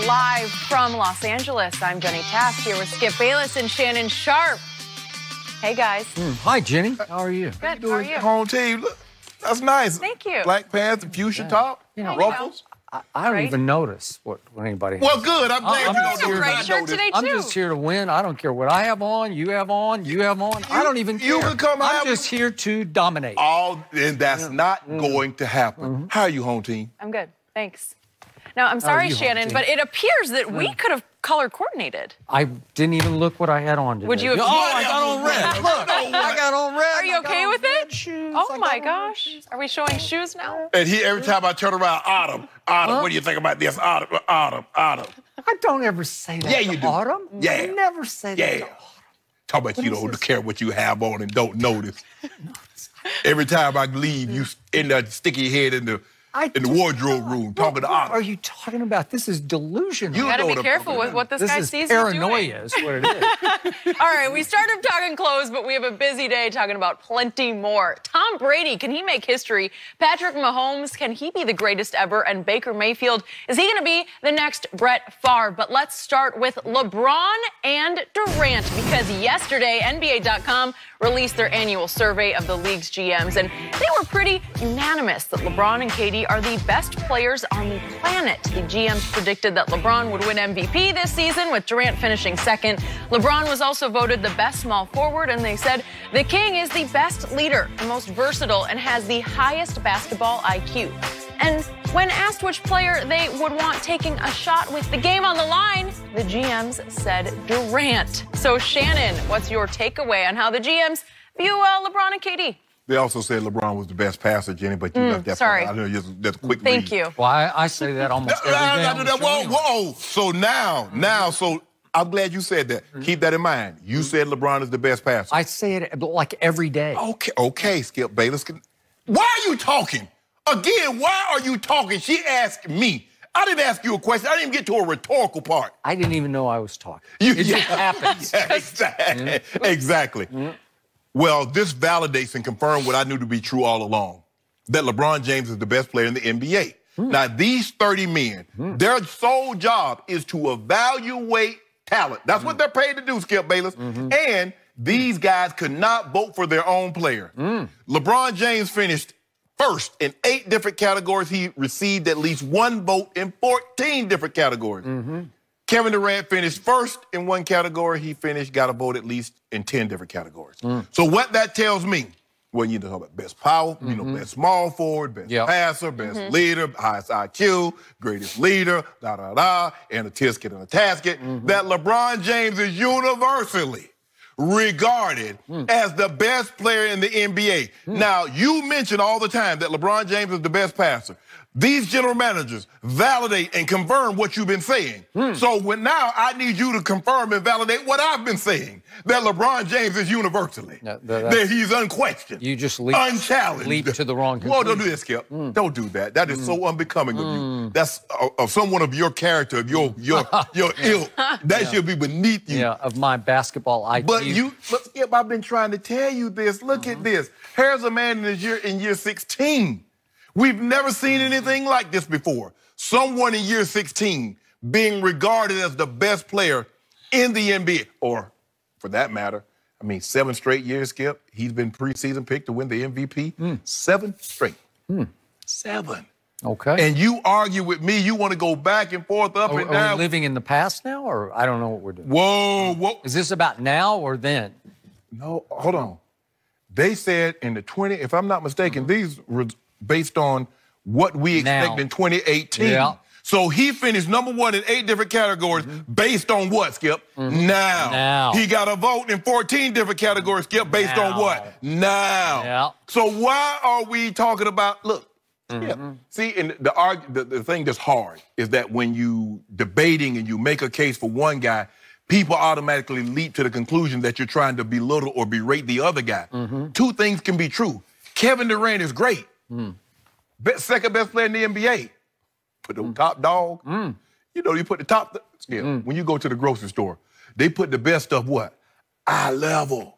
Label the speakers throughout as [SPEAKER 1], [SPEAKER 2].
[SPEAKER 1] live from Los Angeles. I'm Jenny Taft here with Skip Bayless and Shannon Sharp. Hey, guys.
[SPEAKER 2] Hi, Jenny. How are you?
[SPEAKER 1] Good. How are you?
[SPEAKER 3] Home team. Look, that's nice.
[SPEAKER 1] Thank you.
[SPEAKER 3] Black pants and fuchsia top, ruffles.
[SPEAKER 2] I don't even notice what anybody has.
[SPEAKER 3] Well, good. I'm glad you don't do it.
[SPEAKER 1] Great shirt today, too.
[SPEAKER 2] I'm just here to win. I don't care what I have on, you have on, you have on. I don't even care.
[SPEAKER 3] You can come
[SPEAKER 2] I'm just here to dominate.
[SPEAKER 3] And that's not going to happen. How are you, home team?
[SPEAKER 1] I'm good. Thanks. Now, I'm sorry, Shannon, but it appears that we could have color coordinated.
[SPEAKER 2] I didn't even look what I had on today.
[SPEAKER 1] Would you have?
[SPEAKER 2] Oh, I got on red. Look, I got on red.
[SPEAKER 1] Are you okay with it?
[SPEAKER 2] Shoes.
[SPEAKER 1] Oh, my gosh. Are we showing shoes now?
[SPEAKER 3] And every time I turn around, Autumn, what do you think about this? Autumn.
[SPEAKER 2] I don't ever say that.
[SPEAKER 3] Yeah, you do.
[SPEAKER 2] Autumn?
[SPEAKER 3] Yeah.
[SPEAKER 2] I never say that.
[SPEAKER 3] Yeah. Talk about you don't care what you have on and don't notice. Every time I leave, you end up sticking your head in the wardrobe room talking to Autumn.
[SPEAKER 2] What are you talking about? This is delusional.
[SPEAKER 1] You gotta be careful with what this guy sees you doing.
[SPEAKER 2] Paranoia is what it is.
[SPEAKER 1] All right, we started talking clothes, but we have a busy day talking about plenty more. Tom Brady, can he make history? Patrick Mahomes, can he be the greatest ever? And Baker Mayfield, is he gonna be the next Brett Favre? But let's start with LeBron and Durant, because yesterday, NBA.com released their annual survey of the league's GMs, and they were pretty unanimous that LeBron and KD are the best players on the planet. The GMs predicted that LeBron would win MVP this season, with Durant finishing second. LeBron was also voted the best small forward, and they said the King is the best leader, the most versatile, and has the highest basketball IQ. And when asked which player they would want taking a shot with the game on the line, the GMs said Durant. So, Shannon, what's your takeaway on how the GMs view LeBron and KD?
[SPEAKER 3] They also said LeBron was the best passer, Jenny, but you left that
[SPEAKER 1] sorry.
[SPEAKER 3] part. I know that's a quick
[SPEAKER 1] Thank you.
[SPEAKER 2] Well, I say that almost every day.
[SPEAKER 3] Whoa. So so I'm glad you said that. Keep that in mind. You said LeBron is the best passer.
[SPEAKER 2] I say it like every day.
[SPEAKER 3] Okay, Skip Bayless. Why are you talking? Again, why are you talking? She asked me. I didn't ask you a question. I didn't get to a rhetorical part.
[SPEAKER 2] I didn't even know I was talking. It just happens.
[SPEAKER 3] Yeah, exactly. Well, this validates and confirms what I knew to be true all along, that LeBron James is the best player in the NBA. Now, these 30 men, their sole job is to evaluate talent. That's what they're paid to do, Skip Bayless. And these guys could not vote for their own player. LeBron James finished first in 8 different categories. He received at least 1 vote in 14 different categories. Kevin Durant finished first in 1 category. He got a vote at least in 10 different categories. So what that tells me, well, you know about best power, best small forward, best passer, best leader, highest IQ, greatest leader, and a tisket and a tasket, that LeBron James is universally regarded as the best player in the NBA. Now, you mention all the time that LeBron James is the best passer. These general managers validate and confirm what you've been saying. So now I need you to confirm and validate what I've been saying, that LeBron James is universally, that he's unquestioned,
[SPEAKER 2] you just
[SPEAKER 3] unchallenged.
[SPEAKER 2] Leap to the wrong conclusion.
[SPEAKER 3] Well, don't do that, Skip. Don't do that. That is so unbecoming of you. That's of someone of your character, of your ilk. That should be beneath you.
[SPEAKER 2] Yeah, of my basketball IQ.
[SPEAKER 3] But Skip, I've been trying to tell you this. Look at this. Here's a man in year 16. We've never seen anything like this before. Someone in year 16 being regarded as the best player in the NBA, or for that matter, 7 straight years, Skip. He's been preseason picked to win the MVP. 7 straight. 7.
[SPEAKER 2] Okay.
[SPEAKER 3] And you argue with me, you want to go back and forth, up and down.
[SPEAKER 2] Are we living in the past now, or I don't know what we're doing?
[SPEAKER 3] Whoa.
[SPEAKER 2] Is this about now or then?
[SPEAKER 3] No, hold on. They said in the 20, if I'm not mistaken, these were based on what we expect in 2018.
[SPEAKER 2] Yeah.
[SPEAKER 3] So he finished #1 in 8 different categories based on what, Skip? Now. He got a vote in 14 different categories, Skip, based on what? Now.
[SPEAKER 2] Yeah.
[SPEAKER 3] So why are we talking about, look, Skip, see, and the thing that's hard is that when you debating and you make a case for one guy, people automatically leap to the conclusion that you're trying to belittle or berate the other guy. 2 things can be true. Kevin Durant is great. Second best player in the NBA. Put the top dog. You put the top. When you go to the grocery store, they put the best stuff what? Eye level.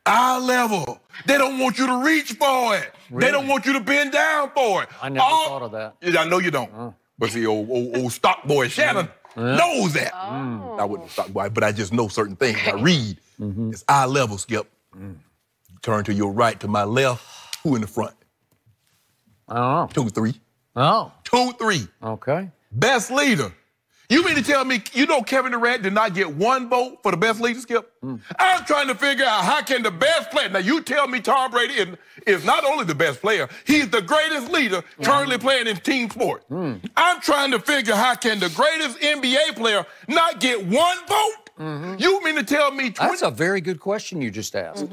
[SPEAKER 3] Eye level. They don't want you to reach for it. Really? They don't want you to bend down for it.
[SPEAKER 2] I never thought of that.
[SPEAKER 3] I know you don't. But see, old stock boy Shannon knows that. Oh. I wouldn't stock boy, but I just know certain things. I read. It's eye level, Skip. Turn to your right, to my left. Who in the front?
[SPEAKER 2] Oh.
[SPEAKER 3] 2-3.
[SPEAKER 2] Oh.
[SPEAKER 3] 2-3.
[SPEAKER 2] Okay.
[SPEAKER 3] Best leader. You mean to tell me, you know Kevin Durant did not get one vote for the best leader, Skip? I'm trying to figure out how can the best player, now you tell me Tom Brady is not only the best player, he's the greatest leader currently playing in team sport. I'm trying to figure how can the greatest NBA player not get one vote? You mean to tell me...
[SPEAKER 2] That's a very good question you just asked.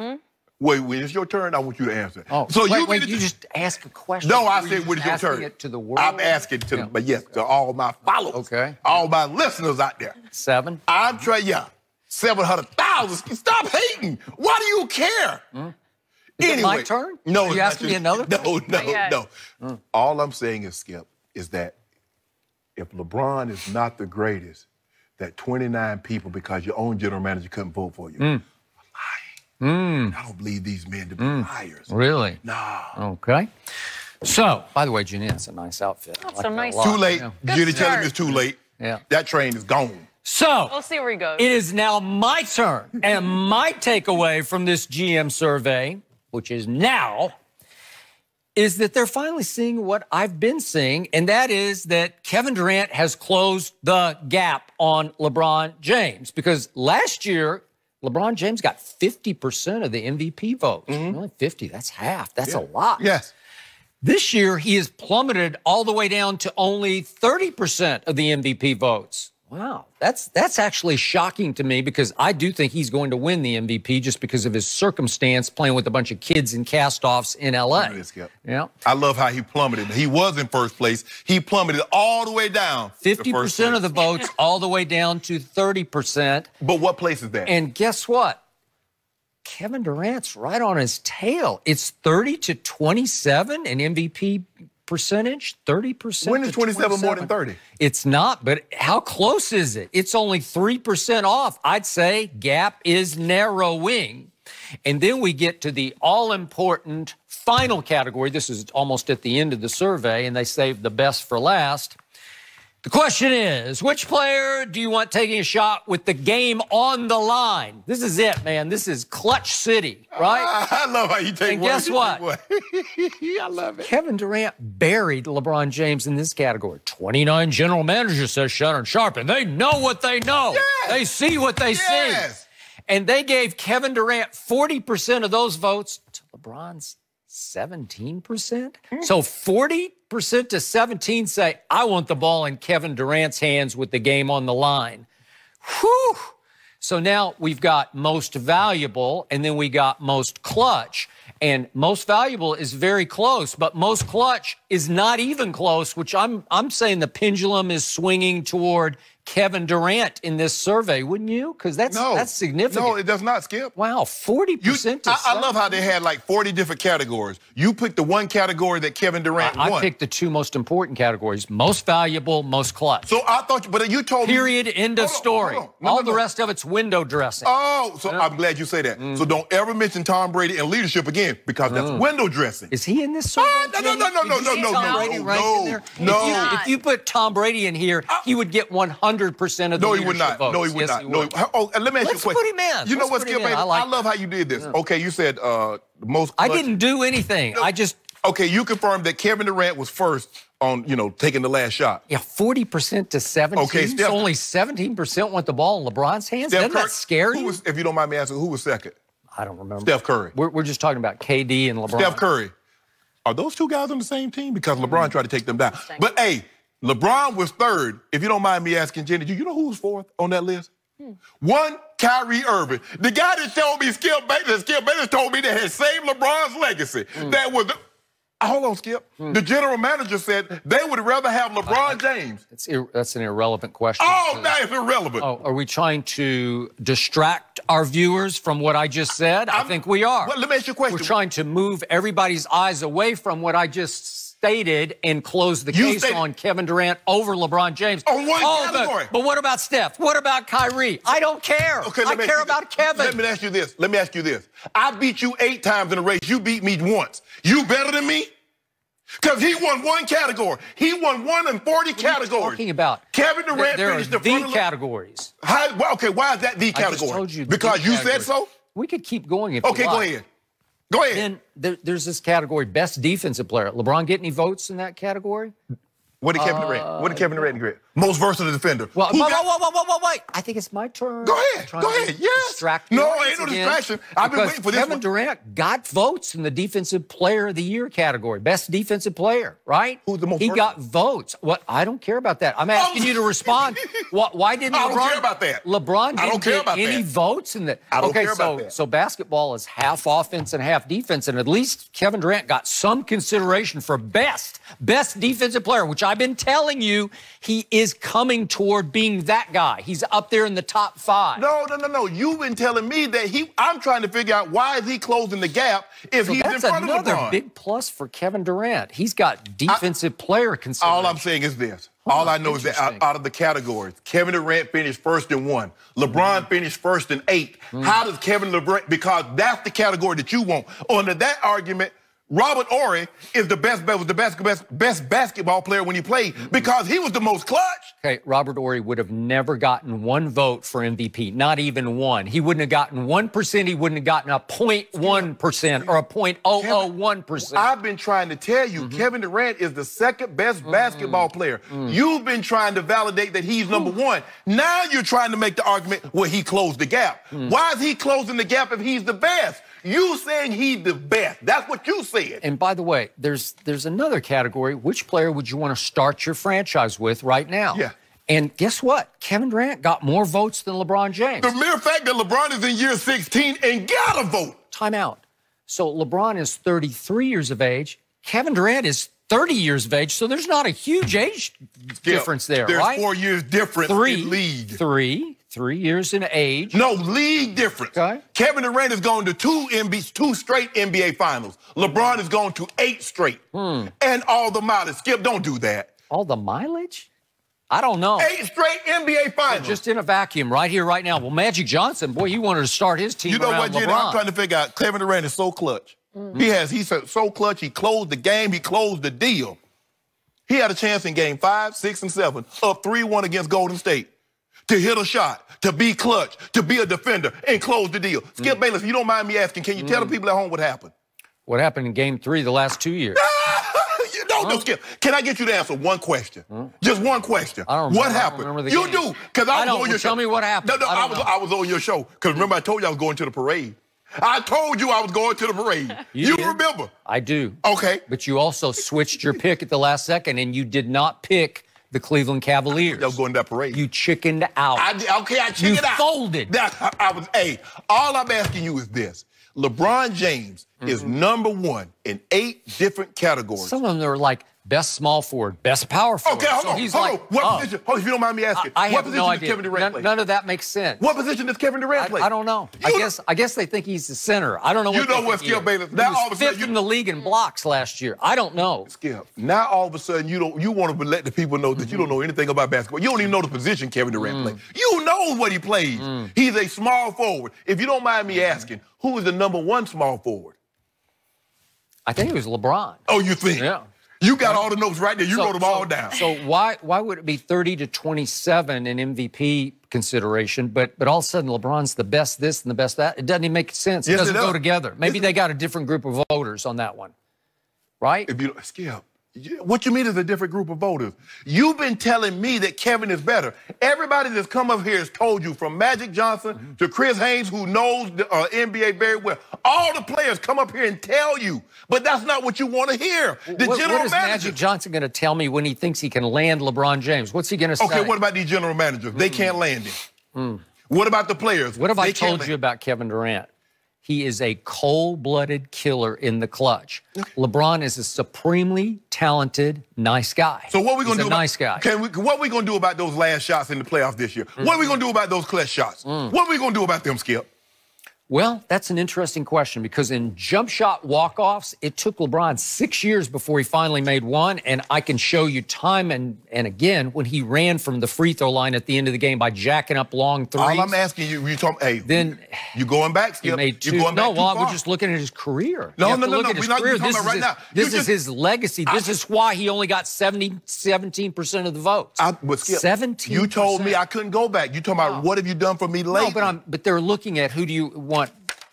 [SPEAKER 3] Wait, when it's your turn, I want you to answer.
[SPEAKER 2] Oh,
[SPEAKER 3] so
[SPEAKER 2] you just ask a question.
[SPEAKER 3] No, I said when it's your turn.
[SPEAKER 2] It to the world?
[SPEAKER 3] I'm asking to, but yes, to all my followers, all my listeners out there.
[SPEAKER 2] 7.
[SPEAKER 3] I'm trying, 700,000. Stop hating. Why do you care?
[SPEAKER 2] Anyway, my turn?
[SPEAKER 3] No,
[SPEAKER 2] you asking me another?
[SPEAKER 3] No. All I'm saying is, Skip, is that if LeBron is not the greatest, that 29 people, because your own general manager couldn't vote for you. I don't believe these men to be liars.
[SPEAKER 2] Really?
[SPEAKER 3] No.
[SPEAKER 2] Okay. So, by the way, Jenny, that's a nice outfit.
[SPEAKER 1] That's so nice.
[SPEAKER 3] Too late. Jenny telling me it's too late.
[SPEAKER 2] Yeah.
[SPEAKER 3] That train is gone.
[SPEAKER 2] So,
[SPEAKER 1] we'll see where he goes.
[SPEAKER 2] It is now my turn. And my takeaway from this GM survey, which is now, is that they're finally seeing what I've been seeing, and that is that Kevin Durant has closed the gap on LeBron James. Because last year, LeBron James got 50% of the MVP votes. Only 50, that's half. That's a lot.
[SPEAKER 3] Yes.
[SPEAKER 2] This year, he has plummeted all the way down to only 30% of the MVP votes. Wow, that's actually shocking to me because I do think he's going to win the MVP just because of his circumstance playing with a bunch of kids in cast-offs in L.A.
[SPEAKER 3] Yeah. I love how he plummeted. He was in first place. He plummeted all the way down.
[SPEAKER 2] 50% of the votes all the way down to 30%.
[SPEAKER 3] But what place is that?
[SPEAKER 2] And guess what? Kevin Durant's right on his tail. It's 30-27 in MVP percentage, 30%.
[SPEAKER 3] When is 27 more than 30?
[SPEAKER 2] It's not, but how close is it? It's only 3% off. I'd say gap is narrowing. And then we get to the all-important final category. This is almost at the end of the survey, and they saved the best for last. The question is, which player do you want taking a shot with the game on the line? This is it, man. This is clutch city, right?
[SPEAKER 3] I love how you take
[SPEAKER 2] And guess what?
[SPEAKER 3] I love it.
[SPEAKER 2] Kevin Durant buried LeBron James in this category. 29 general managers, says Shannon Sharpe, and they know what they know.
[SPEAKER 3] Yes.
[SPEAKER 2] They see what they see. And they gave Kevin Durant 40% of those votes to LeBron's 17%. So 40% to 17 say, I want the ball in Kevin Durant's hands with the game on the line. Whew. So now we've got most valuable, and then we got most clutch. And most valuable is very close, but most clutch is not even close, which I'm saying the pendulum is swinging toward Kevin Durant in this survey, wouldn't you? Because that's significant.
[SPEAKER 3] No, it does not, Skip.
[SPEAKER 2] Wow, 40%.
[SPEAKER 3] I love how they had like 40 different categories. You picked the one category that Kevin Durant won.
[SPEAKER 2] I picked the two most important categories, most valuable, most clutch.
[SPEAKER 3] So I thought, but you told me.
[SPEAKER 2] Period, end of story. All the rest of it's window dressing.
[SPEAKER 3] Oh, so I'm glad you say that. So don't ever mention Tom Brady and leadership again because that's window dressing.
[SPEAKER 2] Is he in this survey?
[SPEAKER 3] No.
[SPEAKER 2] If you put Tom Brady in here, he would get 100% of the leadership votes.
[SPEAKER 3] No, he would not. No, and let me ask you a question.
[SPEAKER 2] Let's put him in.
[SPEAKER 3] You know what, Skip? I love how you did this. Okay, you said most clutch.
[SPEAKER 2] I didn't do anything. I just...
[SPEAKER 3] Okay, you confirmed that Kevin Durant was first on, taking the last shot.
[SPEAKER 2] Yeah, 40% to 17.
[SPEAKER 3] Okay,
[SPEAKER 2] so only 17% want the ball in LeBron's hands? Doesn't that scare you?
[SPEAKER 3] If you don't mind me asking, who was second?
[SPEAKER 2] I don't remember.
[SPEAKER 3] Steph Curry.
[SPEAKER 2] We're just talking about KD and LeBron.
[SPEAKER 3] Steph Curry. Are those two guys on the same team? Because LeBron tried to take them down. But, hey, LeBron was third. If you don't mind me asking, Jenny, do you know who was fourth on that list? One, Kyrie Irving. The guy that told me, Skip Bayless told me that had saved LeBron's legacy. That was... Hold on, Skip. The general manager said they would rather have LeBron James.
[SPEAKER 2] That's an irrelevant question.
[SPEAKER 3] Oh, that is irrelevant.
[SPEAKER 2] Oh, are we trying to distract our viewers from what I just said? I think we are.
[SPEAKER 3] Well, let me ask you a question.
[SPEAKER 2] We're trying to move everybody's eyes away from what I just stated and close the case on Kevin Durant over LeBron James.
[SPEAKER 3] On one category.
[SPEAKER 2] But what about Steph? What about Kyrie? I don't care.
[SPEAKER 3] Okay,
[SPEAKER 2] I care about Kevin.
[SPEAKER 3] Let me ask you this. I beat you 8 times in a race. You beat me once. You better than me? Because he won one category. He won 1 in 40 categories.
[SPEAKER 2] What are you talking about?
[SPEAKER 3] Kevin Durant finished the front of
[SPEAKER 2] categories.
[SPEAKER 3] Okay, why is that the category?
[SPEAKER 2] I just told you
[SPEAKER 3] because you said so?
[SPEAKER 2] We could keep going if
[SPEAKER 3] okay,
[SPEAKER 2] you like.
[SPEAKER 3] go ahead. Go ahead.
[SPEAKER 2] Then there's this category, best defensive player. LeBron get any votes in that category?
[SPEAKER 3] What did Kevin Durant? What did Kevin Durant get? Most versatile defender.
[SPEAKER 2] Well, wait. I think it's my turn.
[SPEAKER 3] Go ahead. Go ahead. Yes.
[SPEAKER 2] No,
[SPEAKER 3] ain't no distraction. I've been waiting for this
[SPEAKER 2] Kevin Durant got votes in the Defensive Player of the Year category. Best defensive player, right?
[SPEAKER 3] Who's the most
[SPEAKER 2] He
[SPEAKER 3] versatile?
[SPEAKER 2] got votes. What? I don't care about that. I'm asking you to respond. Why didn't LeBron?
[SPEAKER 3] I don't care about that.
[SPEAKER 2] LeBron didn't get any votes in that.
[SPEAKER 3] I don't care about that.
[SPEAKER 2] So basketball is half offense and half defense, and at least Kevin Durant got some consideration for best defensive player, which I've been telling you he is coming toward being that guy. He's up there in the top 5.
[SPEAKER 3] No. You've been telling me that I'm trying to figure out why is he closing the gap if he's in front of LeBron.
[SPEAKER 2] That's another big plus for Kevin Durant. He's got defensive player consideration.
[SPEAKER 3] All I'm saying is this. All I know is that out of the categories, Kevin Durant finished first in 1. LeBron finished first in 8. How does Kevin Durant, because that's the category that you want. Under that argument, Robert Horry is the best basketball player when he played because he was the most clutch.
[SPEAKER 2] Okay, Robert Horry would have never gotten 1 vote for MVP, not even 1. He wouldn't have gotten 1%. He wouldn't have gotten a 0.1% or a 0.001%.
[SPEAKER 3] I've been trying to tell you, Kevin Durant is the second best basketball player. You've been trying to validate that he's number 1. Now you're trying to make the argument where he closed the gap. Why is he closing the gap if he's the best? You saying he's the best. That's what you said.
[SPEAKER 2] And by the way, there's another category. Which player would you want to start your franchise with right now?
[SPEAKER 3] Yeah.
[SPEAKER 2] And guess what? Kevin Durant got more votes than LeBron James.
[SPEAKER 3] The mere fact that LeBron is in year 16 and got a vote.
[SPEAKER 2] Time out. So LeBron is 33 years of age. Kevin Durant is 30 years of age. So there's not a huge age difference there, right?
[SPEAKER 3] There's 4 years difference in league. 3 years in age. No, league difference.
[SPEAKER 2] Okay.
[SPEAKER 3] Kevin Durant is going to 2 straight NBA finals. LeBron is going to 8 straight. And all the mileage. Skip, don't do that.
[SPEAKER 2] All the mileage? I don't know.
[SPEAKER 3] 8 straight NBA finals.
[SPEAKER 2] Just in a vacuum right here, right now. Well, Magic Johnson, boy, he wanted to start his team around LeBron.
[SPEAKER 3] Jenny, I'm trying to figure out. Kevin Durant is so clutch. He's so clutch. He closed the game. He closed the deal. He had a chance in game 5, 6, and 7, up 3-1 against Golden State, to hit a shot, to be clutch, to be a defender, and close the deal. Skip Bayless, if you don't mind me asking, can you tell the people at home what happened?
[SPEAKER 2] What happened in game 3 the last 2 years?
[SPEAKER 3] No, Skip. Can I get you to answer one question? Just one question.
[SPEAKER 2] I don't remember.
[SPEAKER 3] What happened?
[SPEAKER 2] I don't remember the
[SPEAKER 3] you
[SPEAKER 2] game.
[SPEAKER 3] do, because I was on your show.
[SPEAKER 2] Tell me what happened.
[SPEAKER 3] No, I was on your show. Because remember, I told you I was going to the parade. I told you I was going to the parade. You remember?
[SPEAKER 2] I do.
[SPEAKER 3] Okay.
[SPEAKER 2] But you also switched your pick at the last second, and you did not pick the Cleveland Cavaliers.
[SPEAKER 3] I was going to that parade.
[SPEAKER 2] You chickened out.
[SPEAKER 3] I chickened out.
[SPEAKER 2] You folded.
[SPEAKER 3] All I'm asking you is this. LeBron James is number 1 in 8 different categories.
[SPEAKER 2] Some of them are like best small forward, best power forward.
[SPEAKER 3] Okay, hold on. What position? If you don't mind me asking, what position does Kevin Durant play?
[SPEAKER 2] None of that makes sense.
[SPEAKER 3] What position does Kevin Durant play?
[SPEAKER 2] I don't know. I guess they think he's the center. I don't know.
[SPEAKER 3] You know what, Skip Bayless? Now all of a sudden,
[SPEAKER 2] 5th in the league in blocks last year. I don't know.
[SPEAKER 3] Skip. Now all of a sudden you want to let the people know that you don't know anything about basketball. You don't even know the position Kevin Durant plays. You know what he plays. He's a small forward. If you don't mind me asking, who is the number 1 small forward?
[SPEAKER 2] I think it was LeBron.
[SPEAKER 3] Oh, you think?
[SPEAKER 2] Yeah.
[SPEAKER 3] You got all the notes right there. You wrote them all down.
[SPEAKER 2] So why would it be 30-27 in MVP consideration, but all of a sudden LeBron's the best this and the best that? It doesn't even make sense. It doesn't go together. Maybe they got a different group of voters on that one, right?
[SPEAKER 3] Skip, what you mean is a different group of voters? You've been telling me that Kevin is better. Everybody that's come up here has told you, from Magic Johnson to Chris Haynes, who knows the NBA very well. All the players come up here and tell you, but that's not what you want to hear.
[SPEAKER 2] What is Magic Johnson going to tell me when he thinks he can land LeBron James? What's he going to say?
[SPEAKER 3] Okay, what about these general managers? They can't land him. What about the players?
[SPEAKER 2] What have I told you about Kevin Durant? He is a cold-blooded killer in the clutch. LeBron is a supremely talented, nice guy.
[SPEAKER 3] So what are we going to do?
[SPEAKER 2] Nice guy.
[SPEAKER 3] What are we going to do about those last shots in the playoffs this year? What are we going to do about those clutch shots? What are we going to do about them, Skip?
[SPEAKER 2] Well, that's an interesting question because in jump shot walk-offs, it took LeBron 6 years before he finally made one, and I can show you time and again when he ran from the free throw line at the end of the game by jacking up long threes.
[SPEAKER 3] All I'm asking you,
[SPEAKER 2] then
[SPEAKER 3] you going back, Skip?
[SPEAKER 2] You made two.
[SPEAKER 3] You're going back
[SPEAKER 2] no, well,
[SPEAKER 3] too far.
[SPEAKER 2] we're just looking at his career.
[SPEAKER 3] No.
[SPEAKER 2] We're not talking about right now. This is his legacy. This is why he only got 17% of the votes.
[SPEAKER 3] Skip,
[SPEAKER 2] 17%.
[SPEAKER 3] You told me I couldn't go back. You talking about what have you done for me lately?
[SPEAKER 2] No, but they're looking at who do you want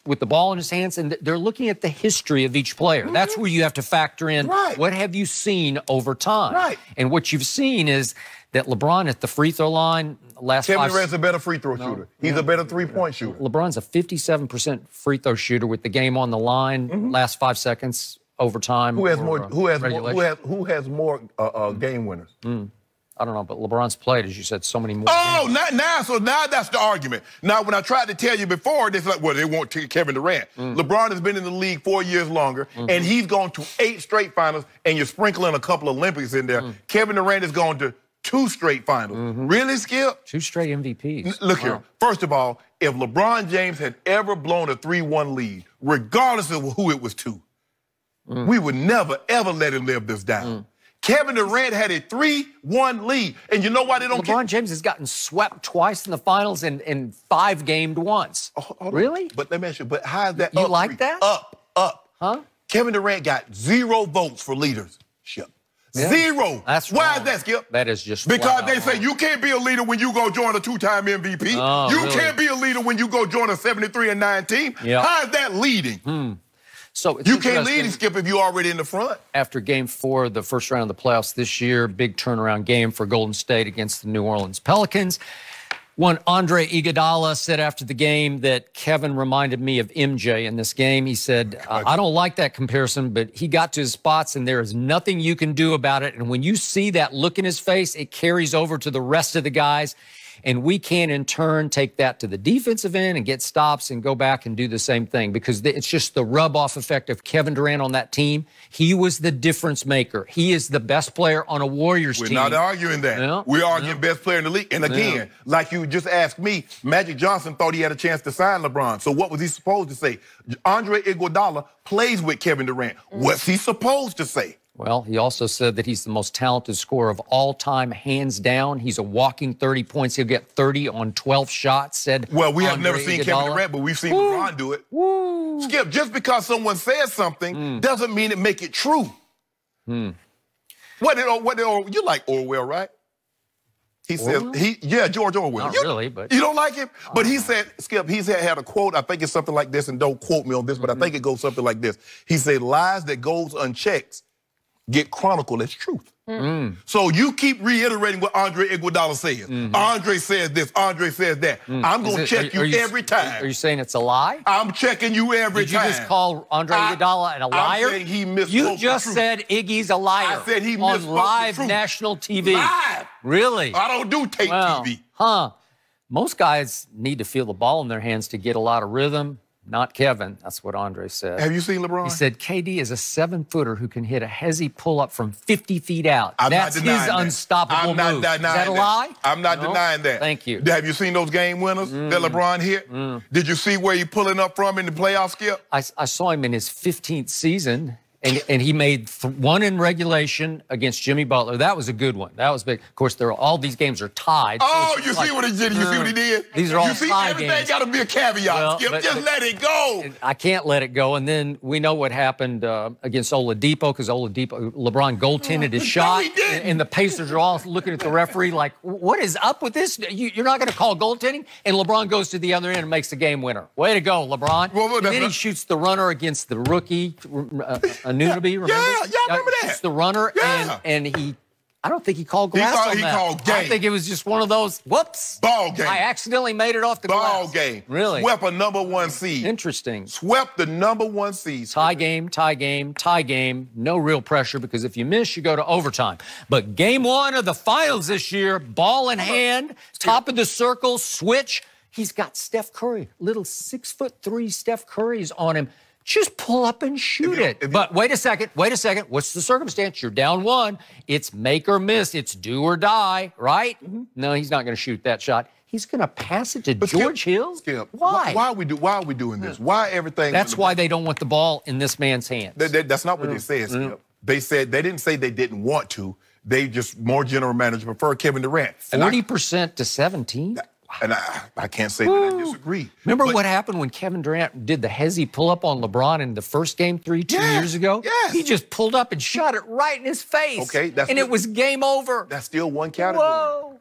[SPEAKER 2] with the ball in his hands, and they're looking at the history of each player. That's where you have to factor in what have you seen over time.
[SPEAKER 3] Right.
[SPEAKER 2] And what you've seen is that LeBron at the free throw line,
[SPEAKER 3] Kevin Durant's a better free throw shooter. He's a better three-point shooter.
[SPEAKER 2] LeBron's a 57% free throw shooter with the game on the line, last 5 seconds, overtime.
[SPEAKER 3] Who has more game winners?
[SPEAKER 2] I don't know, but LeBron's played, as you said, so many more.
[SPEAKER 3] Oh, now that's the argument. Now, when I tried to tell you before, they like, well, they won't take Kevin Durant. LeBron has been in the league 4 years longer, and he's gone to 8 straight finals, and you're sprinkling a couple Olympics in there. Kevin Durant has gone to 2 straight finals. Really, Skip?
[SPEAKER 2] 2 straight MVPs.
[SPEAKER 3] Look here. First of all, if LeBron James had ever blown a 3-1 lead, regardless of who it was to, we would never, ever let him live this down. Kevin Durant had a 3-1 lead. And you know why they don't
[SPEAKER 2] LeBron James has gotten swept twice in the finals and 5 gamed once. Really?
[SPEAKER 3] But let me ask you, but how is that
[SPEAKER 2] You
[SPEAKER 3] up?
[SPEAKER 2] like that?
[SPEAKER 3] Up.
[SPEAKER 2] Huh?
[SPEAKER 3] Kevin Durant got 0 votes for leadership. Yeah. 0.
[SPEAKER 2] That's
[SPEAKER 3] why
[SPEAKER 2] wrong.
[SPEAKER 3] is that, Skip?
[SPEAKER 2] That is just
[SPEAKER 3] because they say you can't be a leader when you go join a 2-time MVP.
[SPEAKER 2] Oh,
[SPEAKER 3] you
[SPEAKER 2] really?
[SPEAKER 3] can't be a leader when you go join a 73-9 team.
[SPEAKER 2] Yep.
[SPEAKER 3] How is that leading?
[SPEAKER 2] So
[SPEAKER 3] you can't lead and Skip if you're already in the front.
[SPEAKER 2] After Game 4 of the first round of the playoffs this year, big turnaround game for Golden State against the New Orleans Pelicans. One Andre Iguodala said after the game that Kevin reminded me of MJ in this game. He said, I don't like that comparison, but he got to his spots and there is nothing you can do about it. And when you see that look in his face, it carries over to the rest of the guys. And we can, in turn, take that to the defensive end and get stops and go back and do the same thing because it's just the rub-off effect of Kevin Durant on that team. He was the difference maker. He is the best player on a Warriors team.
[SPEAKER 3] We're not arguing that.
[SPEAKER 2] Yeah.
[SPEAKER 3] We're arguing best player in the league. And again, like you just asked me, Magic Johnson thought he had a chance to sign LeBron. So what was he supposed to say? Andre Iguodala plays with Kevin Durant. What's he supposed to say?
[SPEAKER 2] Well, he also said that he's the most talented scorer of all time, hands down. He's a walking 30 points. He'll get 30 on 12 shots, said
[SPEAKER 3] Well, we have
[SPEAKER 2] Andre
[SPEAKER 3] never seen
[SPEAKER 2] Iguodala.
[SPEAKER 3] Kevin Durant, but we've seen LeBron do it. Skip, just because someone says something doesn't mean it make it true. You like Orwell, right? He
[SPEAKER 2] Orwell?
[SPEAKER 3] said, George Orwell.
[SPEAKER 2] Not really, but...
[SPEAKER 3] You don't like him? But he said, Skip, he had a quote, I think it's something like this, and don't quote me on this, but I think it goes something like this. He said, lies that goes unchecked get chronicled as truth. So you keep reiterating what Andre Iguodala says. Andre says this, Andre says that. I'm going to check you every time.
[SPEAKER 2] Are you saying it's a lie?
[SPEAKER 3] I'm checking you every time.
[SPEAKER 2] Did you just call Andre Iguodala a liar?
[SPEAKER 3] I'm saying he misspoke.
[SPEAKER 2] You just said Iggy's a liar.
[SPEAKER 3] I said he
[SPEAKER 2] on
[SPEAKER 3] misspoke
[SPEAKER 2] live
[SPEAKER 3] the truth.
[SPEAKER 2] national TV.
[SPEAKER 3] Live.
[SPEAKER 2] Really?
[SPEAKER 3] I don't do tape TV.
[SPEAKER 2] Most guys need to feel the ball in their hands to get a lot of rhythm. Not Kevin. That's what Andre said.
[SPEAKER 3] Have you seen LeBron?
[SPEAKER 2] He said KD is a 7-footer who can hit a hezzy pull-up from 50 feet out.
[SPEAKER 3] That's
[SPEAKER 2] his unstoppable move. Is that a lie?
[SPEAKER 3] I'm not denying that.
[SPEAKER 2] Thank you.
[SPEAKER 3] Have you seen those game winners that LeBron hit? Did you see where he pulling up from in the playoff, Skip?
[SPEAKER 2] I saw him in his 15th season. And he made one in regulation against Jimmy Butler. That was a good one. That was big. Of course, all these games are tied.
[SPEAKER 3] Oh, you see what he did? You see what he did?
[SPEAKER 2] These are all tie
[SPEAKER 3] everything
[SPEAKER 2] games.
[SPEAKER 3] got to be a caveat, Skip. Just let it go.
[SPEAKER 2] I can't let it go. And then we know what happened against Oladipo because LeBron goaltended his shot.
[SPEAKER 3] He didn't.
[SPEAKER 2] And the Pacers are all looking at the referee like, what is up with this? You're not going to call goaltending? And LeBron goes to the other end and makes the game winner. Way to go, LeBron. And then he shoots the runner against the rookie, Anunoby, remember?
[SPEAKER 3] Yeah, remember that.
[SPEAKER 2] Shoots the runner, and he, I don't think he called glass on that.
[SPEAKER 3] He called game.
[SPEAKER 2] I think it was just one of those, whoops.
[SPEAKER 3] Ball game.
[SPEAKER 2] I accidentally made it off the glass.
[SPEAKER 3] Ball game.
[SPEAKER 2] Really?
[SPEAKER 3] Swept a #1 seed.
[SPEAKER 2] Interesting.
[SPEAKER 3] Swept the #1 seed.
[SPEAKER 2] Tie game, tie game, tie game. No real pressure because if you miss, you go to overtime. But game 1 of the finals this year, ball in hand, top of the circle, switch. He's got Steph Curry, little 6'3" Steph Curry's on him. Just pull up and shoot it. But wait a second. What's the circumstance? You're down 1. It's make or miss. It's do or die, right? No, he's not going to shoot that shot. He's going to pass it to George Hill?
[SPEAKER 3] Skip,
[SPEAKER 2] Why?
[SPEAKER 3] Why are we doing this? Why everything?
[SPEAKER 2] That's why they don't want the ball in this man's hands.
[SPEAKER 3] That's not what they said, Skip. They said they didn't say they didn't want to. They just more general manager prefer Kevin Durant.
[SPEAKER 2] 40% to 17?
[SPEAKER 3] And I can't say that I disagree.
[SPEAKER 2] Remember what happened when Kevin Durant did the hezzy pull-up on LeBron in the first game 2 years ago?
[SPEAKER 3] Yes.
[SPEAKER 2] He just pulled up and shot it right in his face.
[SPEAKER 3] Okay,
[SPEAKER 2] and it was game over.
[SPEAKER 3] That's still one category.
[SPEAKER 2] Whoa.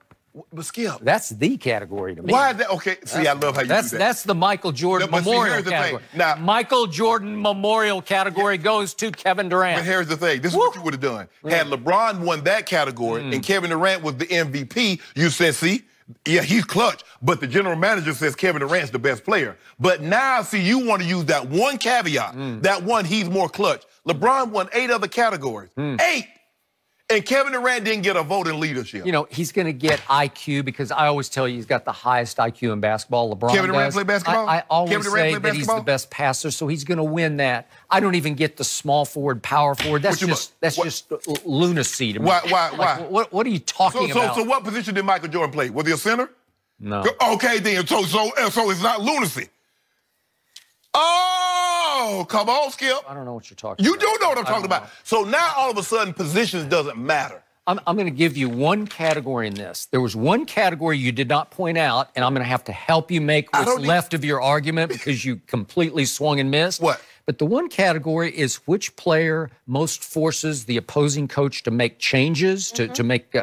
[SPEAKER 3] But Skip.
[SPEAKER 2] That's the category to me.
[SPEAKER 3] Why is that? Okay, see, I love how you do that.
[SPEAKER 2] That's the Michael Jordan Memorial category.
[SPEAKER 3] Now,
[SPEAKER 2] Michael Jordan Memorial category goes to Kevin Durant.
[SPEAKER 3] But here's the thing. This is what you would have done. Had LeBron won that category and Kevin Durant was the MVP, you said, see, yeah, he's clutch, but the general manager says Kevin Durant's the best player. But now, see, you want to use that one caveat, that one, he's more clutch. LeBron won 8 other categories. 8! And Kevin Durant didn't get a vote in leadership.
[SPEAKER 2] You know, he's going to get IQ because I always tell you he's got the highest IQ in basketball. LeBron
[SPEAKER 3] Kevin Durant
[SPEAKER 2] does.
[SPEAKER 3] play basketball?
[SPEAKER 2] I always say that he's the best passer, so he's going to win that. I don't even get the small forward, power forward. That's just lunacy to me.
[SPEAKER 3] Why?
[SPEAKER 2] Like, what are you talking about?
[SPEAKER 3] So what position did Michael Jordan play? Was he a center?
[SPEAKER 2] No.
[SPEAKER 3] Okay, then. So it's not lunacy. Oh, come on, Skip.
[SPEAKER 2] I don't know what you're talking about.
[SPEAKER 3] You do know what I'm talking about. So now all of a sudden positions doesn't matter.
[SPEAKER 2] I'm going to give you one category in this. There was one category you did not point out, and I'm going to have to help you make what's left of your argument because you completely swung and missed.
[SPEAKER 3] What?
[SPEAKER 2] But the one category is which player most forces the opposing coach to make changes, to make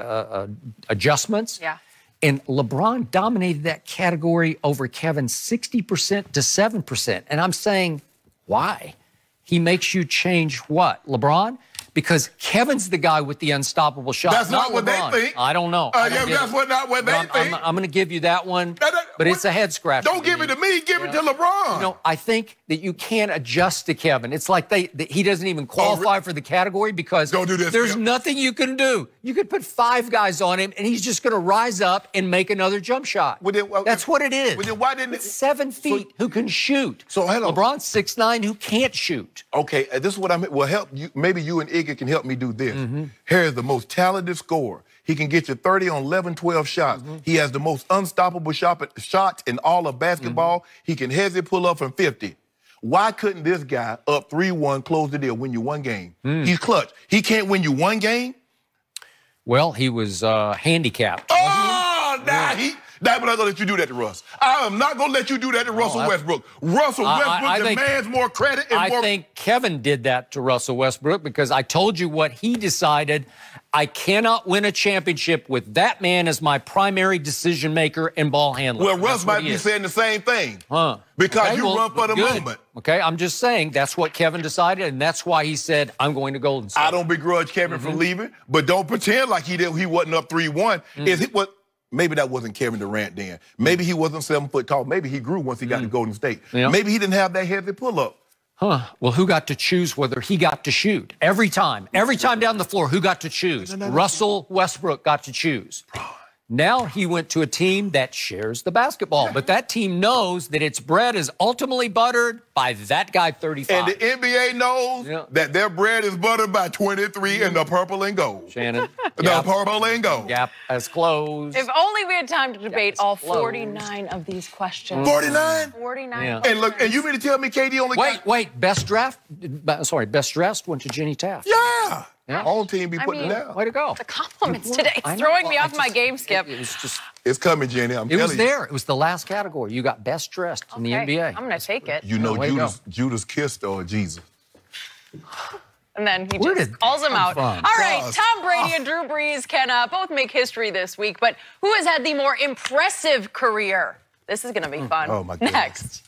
[SPEAKER 2] adjustments.
[SPEAKER 1] Yeah.
[SPEAKER 2] And LeBron dominated that category over Kevin 60% to 7%. And I'm saying, why? He makes you change what? LeBron? Because Kevin's the guy with the unstoppable shot.
[SPEAKER 3] That's not what
[SPEAKER 2] LeBron.
[SPEAKER 3] they think.
[SPEAKER 2] I don't know.
[SPEAKER 3] That's not what they think.
[SPEAKER 2] I'm going to give you that one, but it's a head scratcher.
[SPEAKER 3] Don't give it to me. Give it to LeBron.
[SPEAKER 2] You know, I think that you can't adjust to Kevin. It's like he doesn't even qualify for the category because there's nothing you can do. You could put 5 guys on him, and he's just going to rise up and make another jump shot. That's what it is.
[SPEAKER 3] Well, then why didn't
[SPEAKER 2] 7 feet who can shoot.
[SPEAKER 3] So hello.
[SPEAKER 2] LeBron's 6'9" who can't shoot.
[SPEAKER 3] Okay, this is what will help you. Maybe you and Iggy can help me do this. Here's the most talented scorer. He can get you 30 on 11, 12 shots. He has the most unstoppable shots in all of basketball. He can hezzy pull up from 50. Why couldn't this guy up 3-1 close the deal, win you one game? He's clutch. He can't win you one game?
[SPEAKER 2] Well, he was handicapped.
[SPEAKER 3] Oh, I'm not going to let you do that to Russ. I am not going to let you do that to Russell Westbrook. Russell Westbrook demands more credit. And
[SPEAKER 2] I think Kevin did that to Russell Westbrook because I told you what he decided. I cannot win a championship with that man as my primary decision maker and ball handler.
[SPEAKER 3] Well, Russ might be saying the same thing. Because you run for the moment.
[SPEAKER 2] Okay, I'm just saying that's what Kevin decided, and that's why he said, I'm going to Golden State.
[SPEAKER 3] I don't begrudge Kevin for leaving, but don't pretend like he wasn't up 3-1. Maybe that wasn't Kevin Durant then. Maybe he wasn't 7 foot tall. Maybe he grew once he got to Golden State. Maybe he didn't have that heavy pull-up.
[SPEAKER 2] Well, who got to choose whether he got to shoot? Every time down the floor, who got to choose? Russell Westbrook got to choose. Now he went to a team that shares the basketball, but that team knows that its bread is ultimately buttered by that guy 35.
[SPEAKER 3] And the NBA knows that their bread is buttered by 23 in the purple and gold.
[SPEAKER 2] Shannon.
[SPEAKER 3] The purple and gold.
[SPEAKER 2] Gap has closed.
[SPEAKER 1] If only we had time to debate all 49 of these questions.
[SPEAKER 3] 49?
[SPEAKER 1] 49.
[SPEAKER 2] Yeah.
[SPEAKER 3] And look, and you mean to tell me KD only
[SPEAKER 2] Wait, best dressed went to Jenny Taft.
[SPEAKER 3] Yeah. All team be putting it down.
[SPEAKER 2] Way to go.
[SPEAKER 1] The compliments today. It's throwing me off my game, Skip.
[SPEAKER 3] It's coming, Jenny. I'm telling you.
[SPEAKER 2] It was there. It was the last category. You got best dressed in the NBA.
[SPEAKER 1] I'm going to take it.
[SPEAKER 3] You know Judas kissed Jesus.
[SPEAKER 1] And then he just calls him out. All right, Tom Brady and Drew Brees can both make history this week, but who has had the more impressive career? This is going to be fun.
[SPEAKER 3] Oh, my goodness.
[SPEAKER 1] Next.